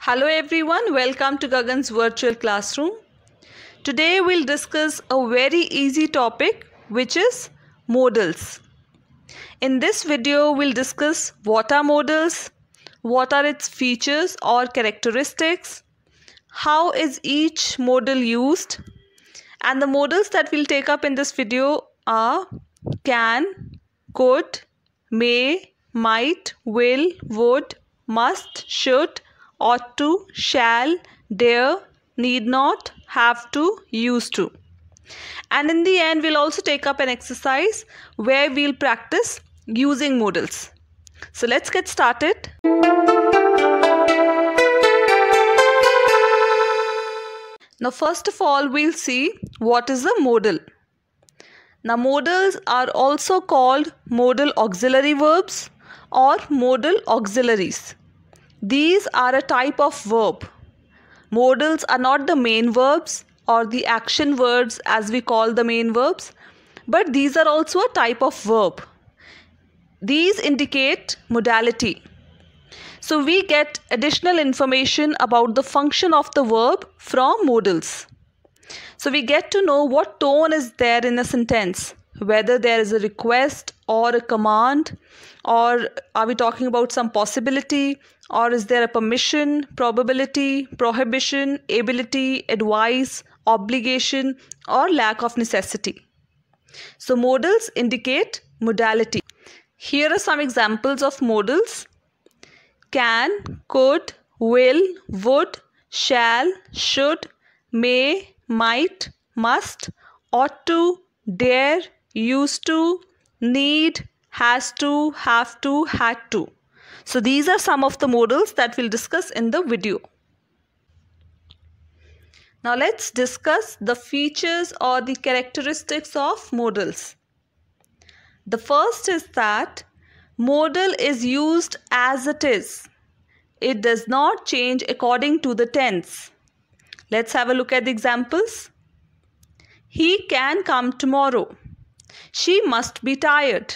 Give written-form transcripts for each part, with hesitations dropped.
Hello everyone, welcome to Gagan's virtual classroom. Today we'll discuss a very easy topic which is modals. In this video we'll discuss what are modals, what are its features or characteristics, how is each modal used, and the modals that we'll take up in this video are can, could, may, might, will, would, must, should, ought to, shall, dare, need not, have to, used to. And in the end, we'll also take up an exercise where we'll practice using modals. So let's get started. Now, first of all, we'll see what is a modal. Now, modals are also called modal auxiliary verbs or modal auxiliaries. These are a type of verb. Modals are not the main verbs or the action words as we call the main verbs, but these are also a type of verb. These indicate modality. So we get additional information about the function of the verb from modals. So we get to know what tone is there in a sentence, whether there is a request or a command, or are we talking about some possibility, or is there a permission, probability, prohibition, ability, advice, obligation, or lack of necessity. So modals indicate modality. Here are some examples of modals: can, could, will, would, shall, should, may, might, must, ought to, dare, used to, need, has to, have to, had to. So these are some of the modals that we'll discuss in the video. Now let's discuss the features or the characteristics of modals. The first is that modal is used as it is. It does not change according to the tense. Let's have a look at the examples. He can come tomorrow. She must be tired.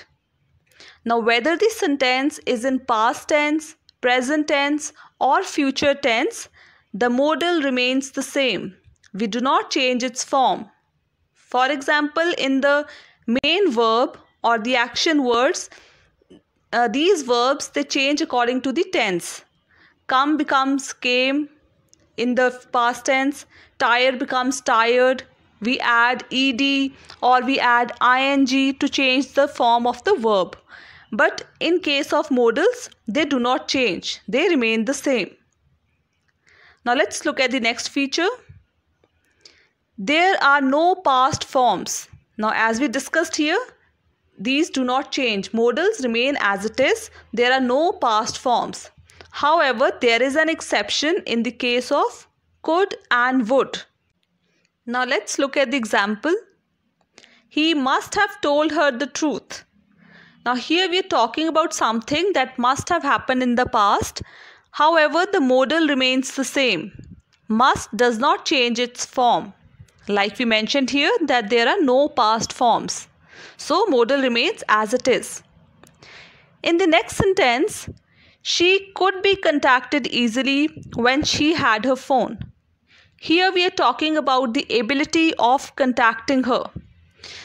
Now, whether the sentence is in past tense, present tense, or future tense, the modal remains the same. We do not change its form. For example, in the main verb or the action words, these verbs, they change according to the tense. Come becomes came in the past tense, tired becomes tired. We add ed or we add ing to change the form of the verb. But in case of modals, they do not change. They remain the same. Now let's look at the next feature. There are no past forms. Now as we discussed here, these do not change. Modals remain as it is. There are no past forms. However, there is an exception in the case of could and would. Now let's look at the example. He must have told her the truth. Now here we are talking about something that must have happened in the past. However, the modal remains the same. Must does not change its form. Like we mentioned here that there are no past forms. So modal remains as it is. In the next sentence, she could be contacted easily when she had her phone. Here we are talking about the ability of contacting her.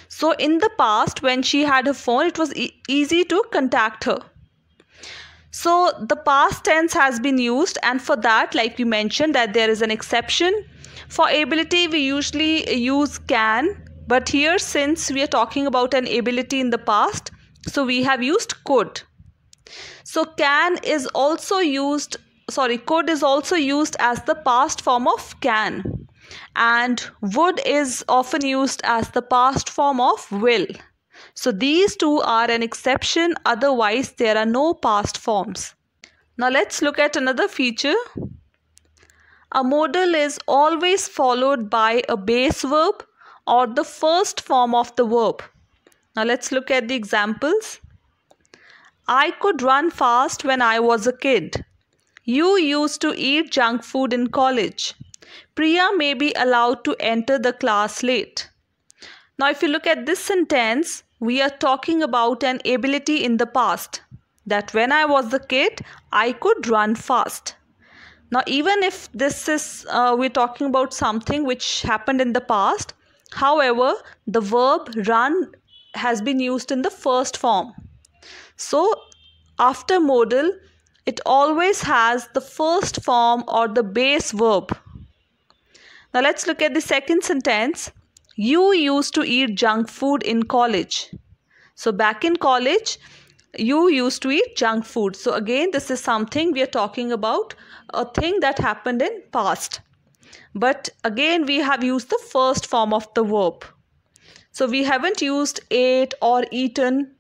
So in the past, when she had her phone, it was easy to contact her. So the past tense has been used, and for that, like we mentioned, that there is an exception. For ability, we usually use can, but here since we are talking about an ability in the past, so we have used could. So could is also used as the past form of can. And would is often used as the past form of will. So these two are an exception, otherwise there are no past forms. Now let's look at another feature. A modal is always followed by a base verb or the first form of the verb. Now let's look at the examples. I could run fast when I was a kid. You used to eat junk food in college. Priya may be allowed to enter the class late. Now if you look at this sentence, we are talking about an ability in the past. That when I was a kid, I could run fast. Now, even if this is, we're talking about something which happened in the past, however, the verb run has been used in the first form. So, after modal, it always has the first form or the base verb. Now, let's look at the second sentence. You used to eat junk food in college. So, back in college, you used to eat junk food. So again, this is something we are talking about, a thing that happened in past. But again, we have used the first form of the verb. So we haven't used ate or eaten.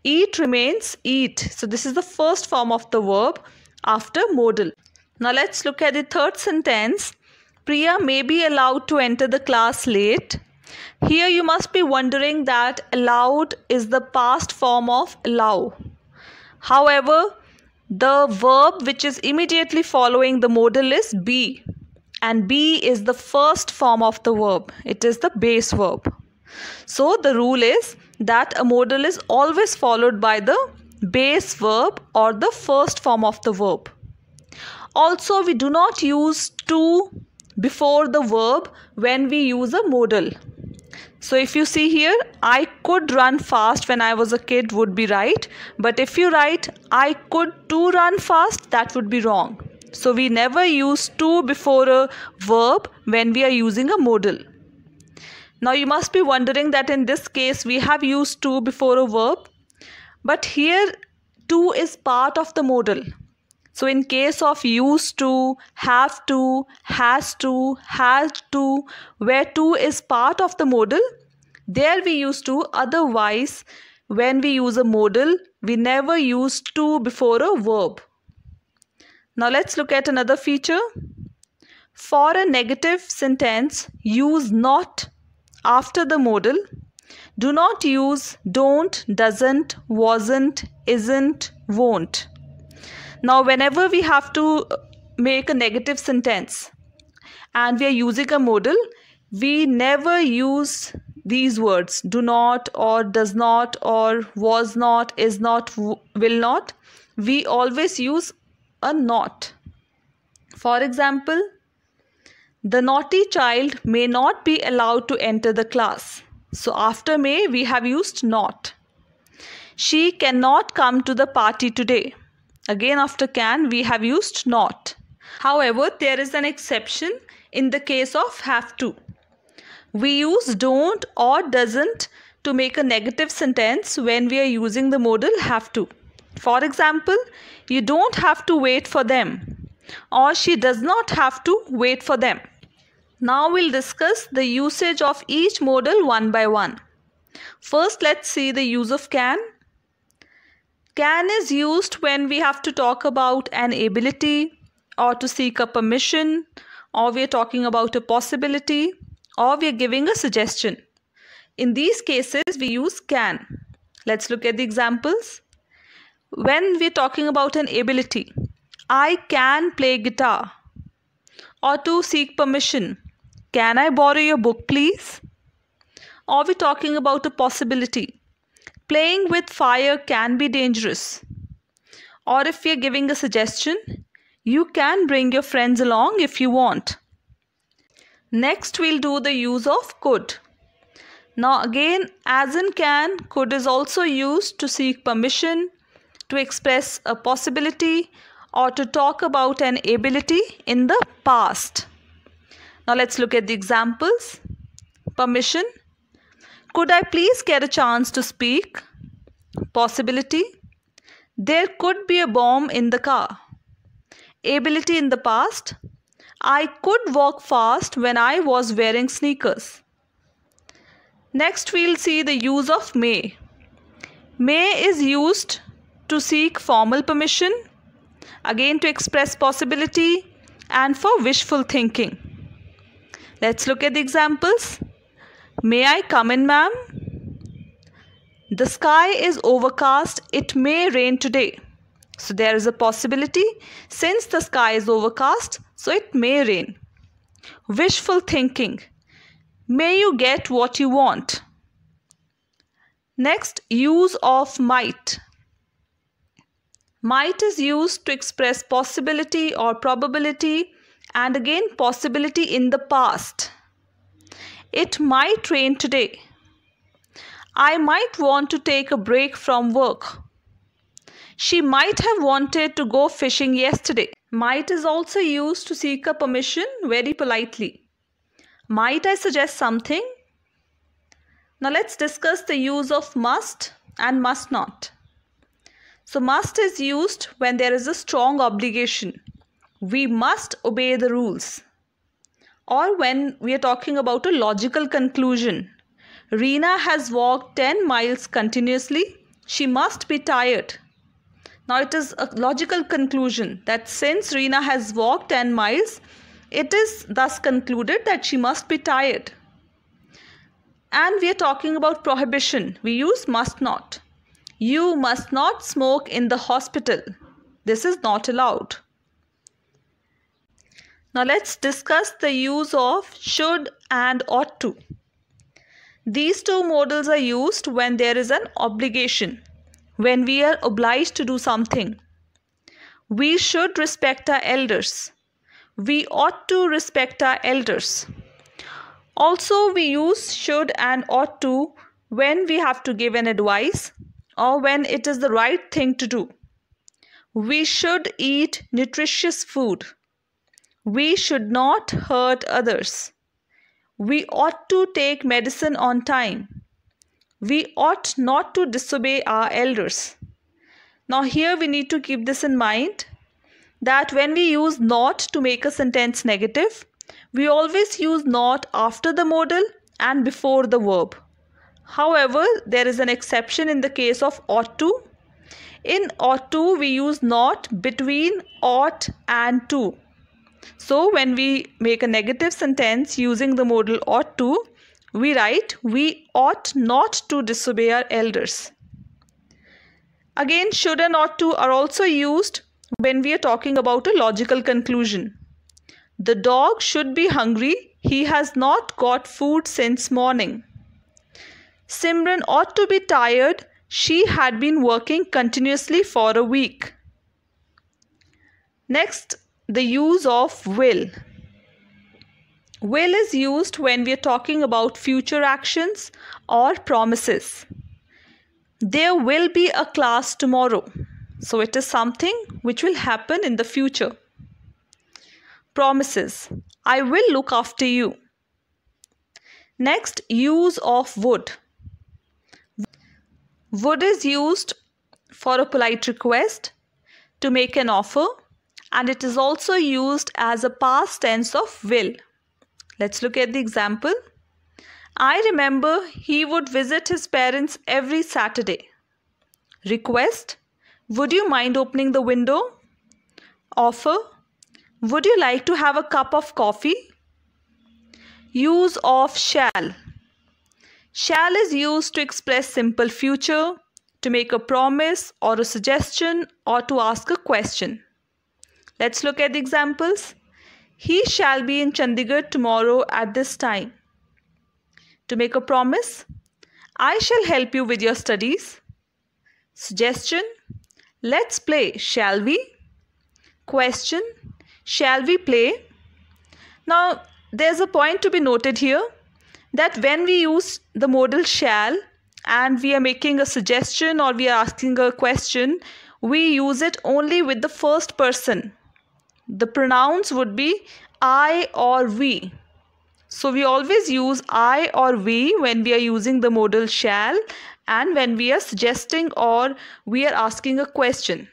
Eat remains eat. So this is the first form of the verb after modal. Now let's look at the third sentence. Priya may be allowed to enter the class late. Here you must be wondering that allowed is the past form of allow. However, the verb which is immediately following the modal is be, and be is the first form of the verb. It is the base verb. So the rule is that a modal is always followed by the base verb or the first form of the verb. Also, we do not use to before the verb when we use a modal. So if you see here, I could run fast when I was a kid would be right. But if you write, I could too run fast, that would be wrong. So we never use to before a verb when we are using a modal. Now you must be wondering that in this case, we have used to before a verb. But here, to is part of the modal. So in case of used to, have to, has to, had to, where to is part of the modal, there we use to. Otherwise, when we use a modal, we never use to before a verb. Now let's look at another feature. For a negative sentence, use not after the modal. Do not use don't, doesn't, wasn't, isn't, won't. Now, whenever we have to make a negative sentence and we are using a modal, we never use these words, do not or does not or was not, is not, will not. We always use a not. For example, the naughty child may not be allowed to enter the class. So after may, we have used not. She cannot come to the party today. Again, after can, we have used not. However, there is an exception in the case of have to. We use don't or doesn't to make a negative sentence when we are using the modal have to. For example, you don't have to wait for them, or she does not have to wait for them. Now we'll discuss the usage of each modal one by one. First, let's see the use of can. Can is used when we have to talk about an ability or to seek a permission, or we are talking about a possibility, or we are giving a suggestion. In these cases, we use can. Let's look at the examples. When we are talking about an ability, I can play guitar. Or to seek permission, can I borrow your book please? Or we are talking about a possibility. Playing with fire can be dangerous. Or if we are giving a suggestion, you can bring your friends along if you want. Next, we'll do the use of could. Now again, as in can, could is also used to seek permission, to express a possibility, or to talk about an ability in the past. Now let's look at the examples. Permission. Could I please get a chance to speak? Possibility. There could be a bomb in the car. Ability in the past. I could walk fast when I was wearing sneakers. Next, we'll see the use of may. May is used to seek formal permission, again to express possibility and for wishful thinking. Let's look at the examples. May I come in, ma'am? The sky is overcast. It may rain today. So there is a possibility. Since the sky is overcast, so it may rain. Wishful thinking. May you get what you want. Next, use of might. Might is used to express possibility or probability, and again possibility in the past. It might rain today. I might want to take a break from work. She might have wanted to go fishing yesterday. Might is also used to seek a permission very politely. Might I suggest something? Now let's discuss the use of must and must not. So must is used when there is a strong obligation. We must obey the rules. Or when we are talking about a logical conclusion. Reena has walked 10 miles continuously. She must be tired. Now it is a logical conclusion that since Reena has walked 10 miles, it is thus concluded that she must be tired. And we are talking about prohibition. We use must not. You must not smoke in the hospital. This is not allowed. Now let's discuss the use of should and ought to. These two modals are used when there is an obligation, when we are obliged to do something. We should respect our elders. We ought to respect our elders. Also, we use should and ought to when we have to give an advice or when it is the right thing to do. We should eat nutritious food. We should not hurt others. We ought to take medicine on time. We ought not to disobey our elders. Now here we need to keep this in mind that when we use not to make a sentence negative, we always use not after the modal and before the verb. However, there is an exception in the case of ought to. In ought to, we use not between ought and to. So when we make a negative sentence using the modal ought to, we write we ought not to disobey our elders. Again, should and ought to are also used when we are talking about a logical conclusion. The dog should be hungry. He has not got food since morning. Simran ought to be tired. She had been working continuously for a week. Next, the use of will. Will is used when we are talking about future actions or promises. There will be a class tomorrow. So it is something which will happen in the future. Promises. I will look after you. Next, use of would. Would is used for a polite request, to make an offer, and it is also used as a past tense of will. Let's look at the example. I remember he would visit his parents every Saturday. Request. Would you mind opening the window? Offer. Would you like to have a cup of coffee? Use of shall. Shall is used to express simple future, to make a promise or a suggestion or to ask a question. Let's look at the examples. He shall be in Chandigarh tomorrow at this time. To make a promise. I shall help you with your studies. Suggestion. Let's play, shall we? Question. Shall we play? Now, there's a point to be noted here that when we use the modal shall and we are making a suggestion or we are asking a question, we use it only with the first person. The pronouns would be I or we. So we always use I or we when we are using the modal shall and when we are suggesting or we are asking a question.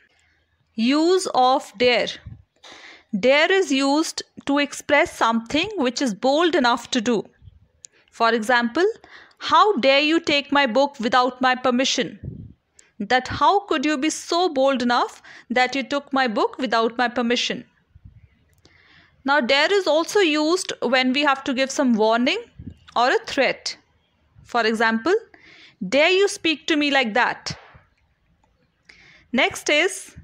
Use of dare. Dare is used to express something which is bold enough to do. For example, how dare you take my book without my permission? That how could you be so bold enough that you took my book without my permission? Now, dare is also used when we have to give some warning or a threat. For example, dare you speak to me like that? Next is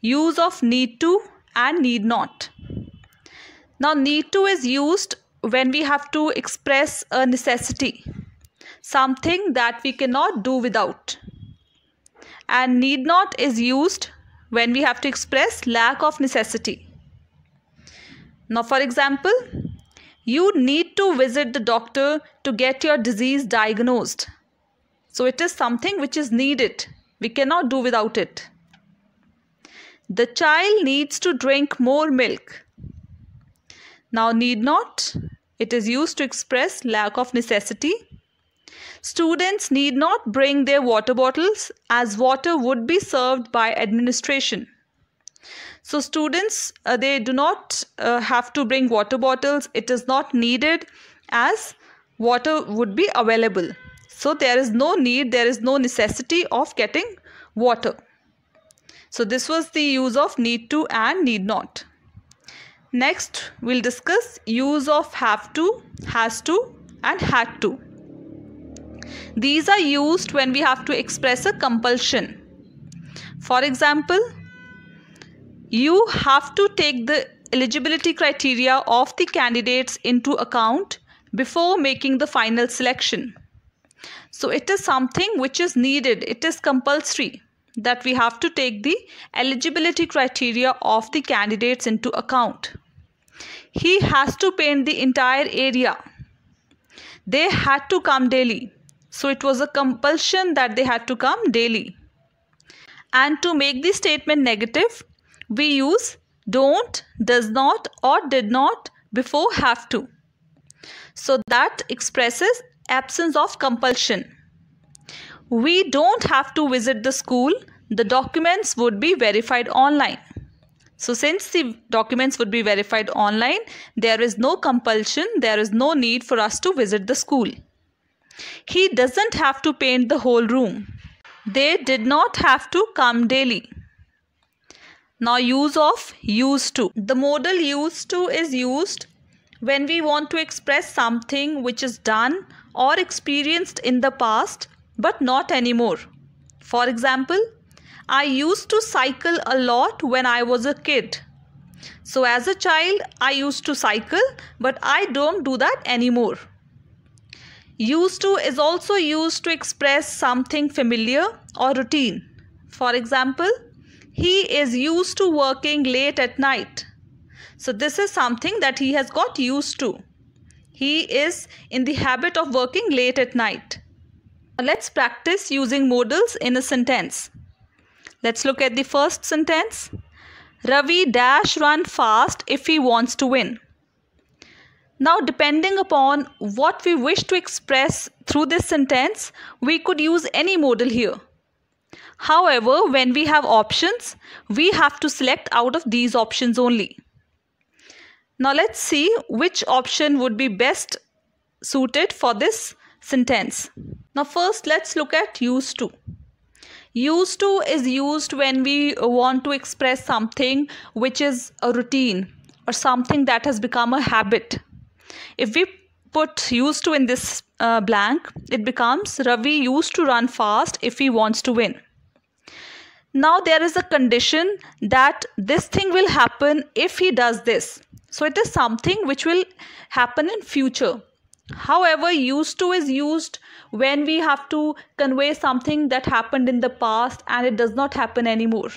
use of need to and need not. Now, need to is used when we have to express a necessity, something that we cannot do without. And need not is used when we have to express lack of necessity. Now, for example, you need to visit the doctor to get your disease diagnosed. So it is something which is needed. We cannot do without it. The child needs to drink more milk. Now, need not, it is used to express lack of necessity. Students need not bring their water bottles as water would be served by administration. So students, they do not have to bring water bottles. It is not needed as water would be available. So there is no need, there is no necessity of getting water. So this was the use of need to and need not. Next, we'll discuss use of have to, has to and had to. These are used when we have to express a compulsion. For example, you have to take the eligibility criteria of the candidates into account before making the final selection. So it is something which is needed. It is compulsory that we have to take the eligibility criteria of the candidates into account. He has to paint the entire area. They had to come daily. So it was a compulsion that they had to come daily. And to make the statement negative, we use don't, does not or did not before have to. So that expresses absence of compulsion. We don't have to visit the school. The documents would be verified online. So since the documents would be verified online, there is no compulsion, there is no need for us to visit the school. He doesn't have to paint the whole room. They did not have to come daily. Now, use of used to. The modal used to is used when we want to express something which is done or experienced in the past but not anymore. For example, I used to cycle a lot when I was a kid. So as a child, I used to cycle, but I don't do that anymore. Used to is also used to express something familiar or routine. For example, he is used to working late at night. So this is something that he has got used to. He is in the habit of working late at night. Let's practice using modals in a sentence. Let's look at the first sentence. Ravi dash run fast if he wants to win. Now, depending upon what we wish to express through this sentence, we could use any modal here. However, when we have options, we have to select out of these options only. Now, let's see which option would be best suited for this sentence. Now, first, let's look at used to. Used to is used when we want to express something which is a routine or something that has become a habit. If we put used to in this blank, it becomes Ravi used to run fast if he wants to win. Now there is a condition that this thing will happen if he does this. So it is something which will happen in future. However, used to is used when we have to convey something that happened in the past and it does not happen anymore.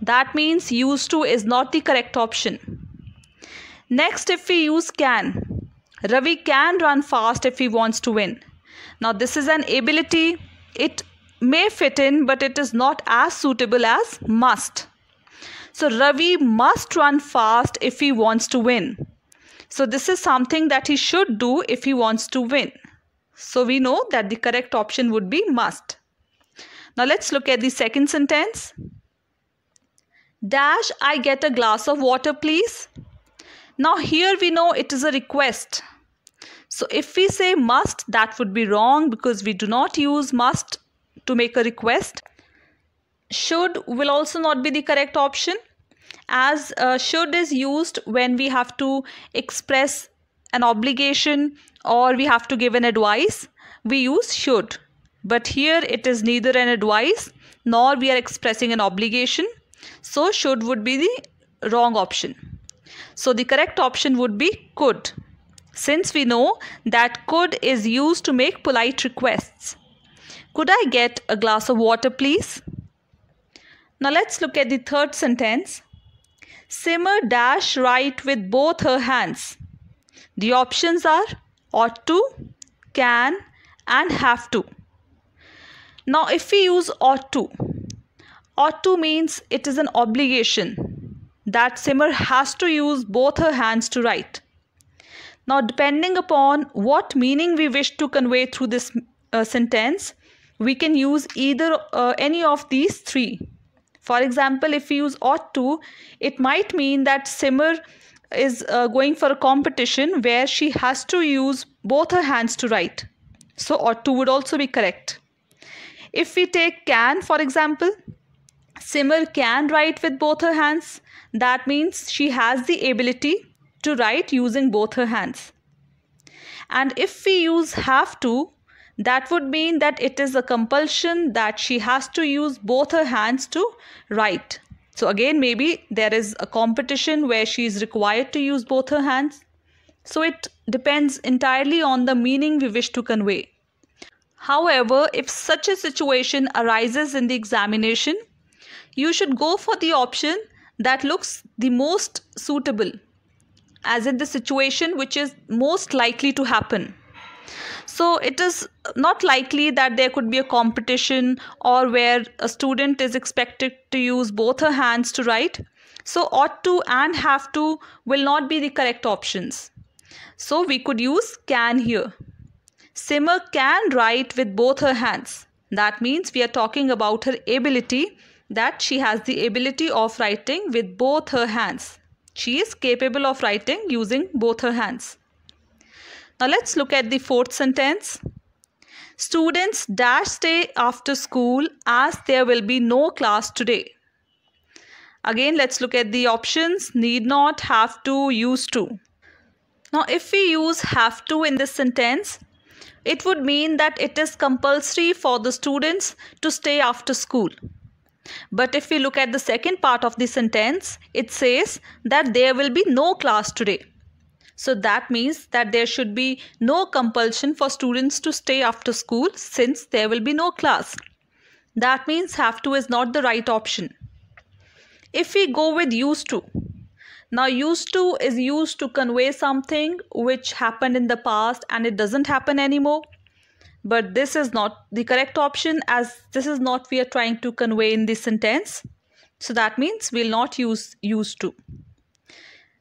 That means used to is not the correct option. Next, if we use can. Ravi can run fast if he wants to win. Now this is an ability. It may fit in, but it is not as suitable as must. So Ravi must run fast if he wants to win. So this is something that he should do if he wants to win. So we know that the correct option would be must. Now let's look at the second sentence. Dash, I get a glass of water, please. Now here we know it is a request. So if we say must, that would be wrong because we do not use must to make a request. Should will also not be the correct option, as should is used when we have to express an obligation or we have to give an advice. We use should. But here it is neither an advice nor we are expressing an obligation. So should would be the wrong option. So the correct option would be could. Since we know that could is used to make polite requests. Could I get a glass of water, please? Now let's look at the third sentence. Simmer dash write with both her hands. The options are ought to, can, and have to. Now if we use ought to means it is an obligation that Simmer has to use both her hands to write. Now depending upon what meaning we wish to convey through this sentence, we can use either any of these three. For example, if we use ought to, it might mean that Simmer is going for a competition where she has to use both her hands to write. So ought to would also be correct. If we take can, for example, Simmer can write with both her hands. That means she has the ability to write using both her hands. And if we use have to, that would mean that it is a compulsion that she has to use both her hands to write. So again, maybe there is a competition where she is required to use both her hands. So it depends entirely on the meaning we wish to convey. However, if such a situation arises in the examination, you should go for the option that looks the most suitable, as in the situation which is most likely to happen. So it is not likely that there could be a competition or where a student is expected to use both her hands to write. So ought to and have to will not be the correct options. So we could use can here. Simmer can write with both her hands. That means we are talking about her ability, that she has the ability of writing with both her hands. She is capable of writing using both her hands. Now let's look at the fourth sentence. Students dash stay after school as there will be no class today. Again, let's look at the options: need not, have to, used to. Now if we use have to in this sentence, it would mean that it is compulsory for the students to stay after school. But if we look at the second part of the sentence, it says that there will be no class today. So that means that there should be no compulsion for students to stay after school since there will be no class. That means have to is not the right option. If we go with used to, now used to is used to convey something which happened in the past and it doesn't happen anymore. But this is not the correct option, as this is not we are trying to convey in this sentence. So that means we'll not use used to.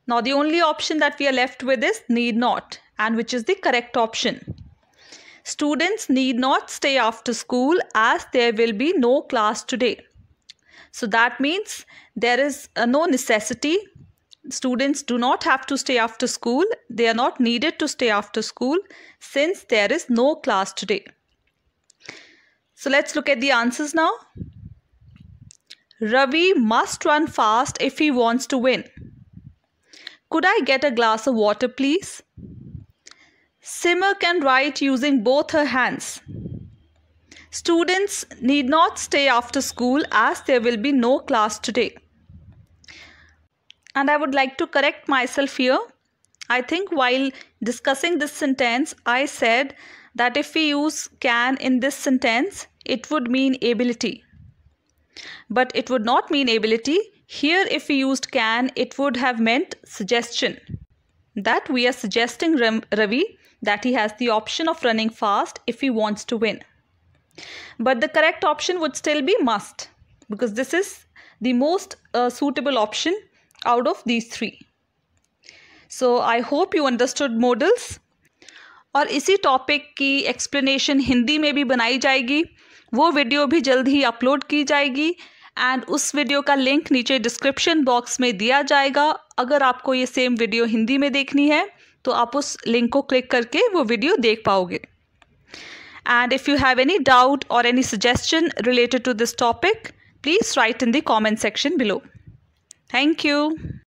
Now the only option that we are left with is need not, and which is the correct option. Students need not stay after school as there will be no class today. So that means there is no necessity. Students do not have to stay after school. They are not needed to stay after school since there is no class today. So let's look at the answers now. Ravi must run fast if he wants to win. Could I get a glass of water, please? Simmer can write using both her hands. Students need not stay after school as there will be no class today. And I would like to correct myself here. I think while discussing this sentence, I said that if we use can in this sentence, it would mean ability. But it would not mean ability. Here, if we used can, it would have meant suggestion. That we are suggesting Ravi that he has the option of running fast if he wants to win. But the correct option would still be must, because this is the most suitable option out of these three. So I hope you understood modals. और इसी topic की explanation Hindi में भी बनाई जाएगी, वो video भी जल्द ही अपलोड की जाएगी एंड उस वीडियो का लिंक नीचे डिस्क्रिप्शन बॉक्स में दिया जाएगा. अगर आपको ये सेम वीडियो हिंदी में देखनी है तो आप उस लिंक को क्लिक करके वो वीडियो देख पाओगे. And if you have any doubt or any suggestion related to this topic, please write in the comment section below. Thank you.